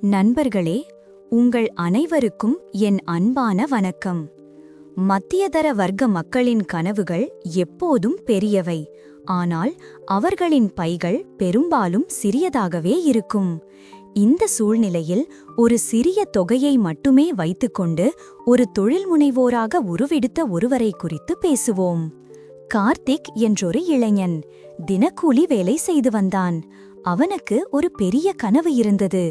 நண்பர்களே, உங்கள் அனைவருக்கும் என் அன்பான வணக்கம். மத்தியதர வர்க்க மக்களின் கனவுகள் எப்போதும் பெரியவை, ஆனால் அவர்களின் பைகள் பெரும்பாலும் சிறியதாகவே இருக்கும். இந்த சூழ்நிலையில் ஒரு சிறிய தொகையை மட்டுமே வைத்துக்கொண்டு ஒரு தொழில்முனைவோராக உருவெடுத்த ஒருவரை குறித்து பேசுவோம். கார்த்திக் என்றொரு இளைஞன் தினக்கூலி வேலை செய்து வந்தான். அவனுக்கு ஒரு பெரிய கனவு இருந்தது.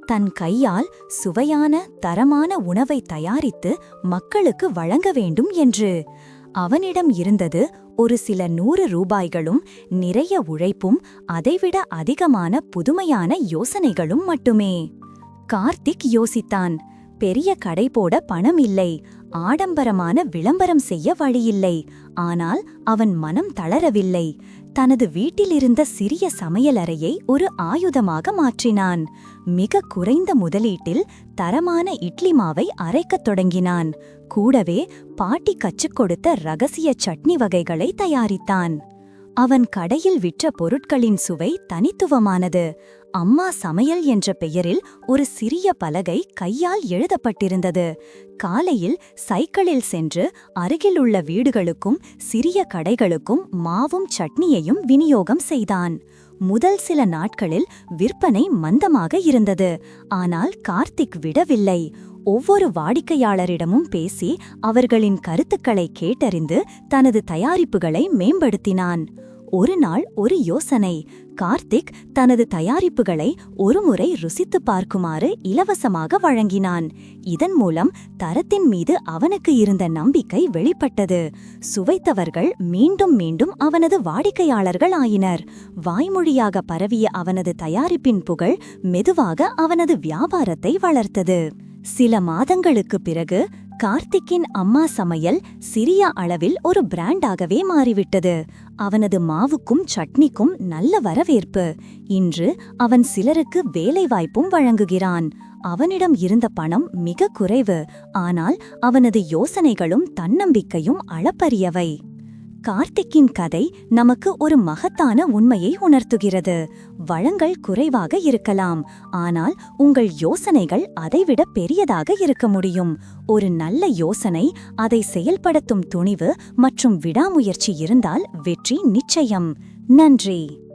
தன் கையால் சுவையான தரமான உணவை தயாரித்து மக்களுக்கு வழங்க வேண்டும் என்று. அவனிடம் இருந்தது ஒரு சில 100 ரூபாய்களும் நிறைய உழைப்பும் அதைவிட அதிகமான புதுமையான யோசனைகளும் மட்டுமே. கார்த்திக் யோசித்தான். பெரிய கடை போட பணம் இல்லை, ஆடம்பரமான விளம்பரம் செய்ய வழியில்லை. ஆனால் அவன் மனம் தளரவில்லை. தனது வீட்டிலிருந்த சிறிய சமையலறையை ஒரு ஆயுதமாக மாற்றினான். மிக குறைந்த முதலீட்டில் தரமான இட்லி மாவை அரைக்கத் தொடங்கினான். கூடவே பாட்டி கற்றுக் கொடுத்த ரகசிய சட்னி வகைகளை தயாரித்தான். அவன் கடையில் விற்ற பொருட்களின் சுவை தனித்துவமானது. அம்மா சமையல் என்ற பெயரில் ஒரு சிறிய பலகை கையால் எழுதப்பட்டிருந்தது. காலையில் சைக்கிளில் சென்று அருகிலுள்ள வீடுகளுக்கும் சிறிய கடைகளுக்கும் மாவும் சட்னியையும் விநியோகம் செய்தான். முதல் சில நாட்களில் விற்பனை மந்தமாக இருந்தது. ஆனால் கார்த்திக் விடவில்லை. ஒவ்வொரு வாடிக்கையாளரிடமும் பேசி அவர்களின் கருத்துக்களை கேட்டறிந்து தனது தயாரிப்புகளை மேம்படுத்தினான். ஒரு நாள் ஒரு யோசனை. கார்த்திக் தனது தயாரிப்புகளை ஒருமுறை ருசித்து பார்க்குமாறு இலவசமாக வழங்கினான். இதன் மூலம் தரத்தின் மீது அவனுக்கு இருந்த நம்பிக்கை வெளிப்பட்டது. சுவைத்தவர்கள் மீண்டும் மீண்டும் அவனது வாடிக்கையாளர்கள் ஆயினர். வாய்மொழியாக பரவிய அவனது தயாரிப்பின் புகழ் மெதுவாக அவனது வியாபாரத்தை வளர்த்தது. சில மாதங்களுக்குப் பிறகு கார்த்திக்கின் அம்மா சமையல் சிறிய அளவில் ஒரு பிராண்டாகவே மாறிவிட்டது. அவனது மாவுக்கும் சட்னிக்கும் நல்ல வரவேற்பு. இன்று அவன் சிலருக்கு வேலைவாய்ப்பும் வழங்குகிறான். அவனிடம் இருந்த பணம் மிக குறைவு, ஆனால் அவனது யோசனைகளும் தன்னம்பிக்கையும் அளப்பரியவை. கார்த்திக்கின் கதை நமக்கு ஒரு மகத்தான உண்மையை உணர்த்துகிறது. வளங்கள் குறைவாக இருக்கலாம், ஆனால் உங்கள் யோசனைகள் அதைவிட பெரியதாக இருக்க முடியும். ஒரு நல்ல யோசனை, அதை செயல்படுத்தும் துணிவு மற்றும் விடாமுயற்சி இருந்தால் வெற்றி நிச்சயம். நன்றி.